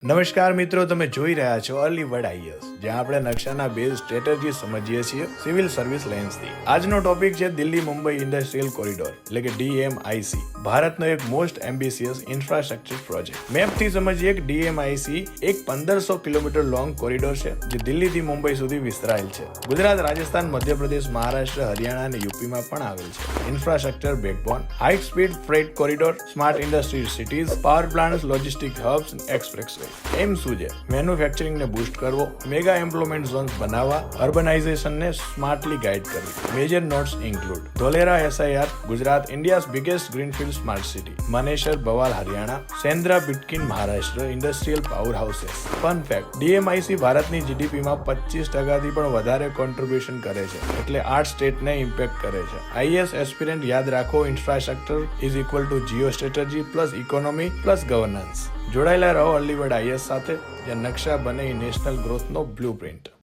નમસ્કાર મિત્રો, તમે જોઈ રહ્યા છો અર્લી વર્ડ આઈએસ, જ્યાં આપણે નકશાના બેઝ સ્ટ્રેટેજી સમજીએ છીએ સિવિલ સર્વિસ લેન્સથી. આજનો ટોપિક છે દિલ્હી મુંબઈ ઇન્ડસ્ટ્રીયલ કોરિડોર એટલે કે DMIC, ભારતનો એક મોસ્ટ એમ્બિશિયસ ઇન્ફ્રાસ્ટ્રક્ચર પ્રોજેક્ટ. મેપથી સમજીએ કે DMIC એક 1500 કિલોમીટર લોંગ કોરિડોર છે જે દિલ્હીથી મુંબઈ સુધી વિસ્તરાયેલ છે. ગુજરાત, રાજસ્થાન, મધ્યપ્રદેશ, મહારાષ્ટ્ર, હરિયાણા અને યુપીમાં પણ આવેલ છે. Infrastructure backbone, high speed freight corridor, smart industry cities, power plants, logistic hubs, expressway. એમ શું છે? મેન્યુફેક્ચરિંગને બૂસ્ટ કરવો, મેગા એમ્પ્લોયમેન્ટ ઝોન્સ બનાવવા, અર્બનાઇઝેશનને સ્માર્ટલી ગાઈડ કરવી. Major notes include Dholera SIR, Gujarat, India's biggest greenfield smart city, Manesar, Bawal, Haryana, Shendra, Bidkin, Maharashtra, industrial power houses. Fun fact, DMIC ભારતની GDPમાં 25% પણ વધારે કોન્ટ્રીબ્યુશન કરે છે, એટલે 8 સ્ટેટને ઇમ્પેક્ટ કરે છે. IS એસ્પિરન્ટ યાદ રાખો, infrastructure is equal to Jio strategy plus economy plus governance. જોડાયેલા રહો અર્લી વર્ડ આઈએસ સાથે, જ્યાં નકશા બને નેશનલ ગ્રોથનો બ્લુપ્રિન્ટ.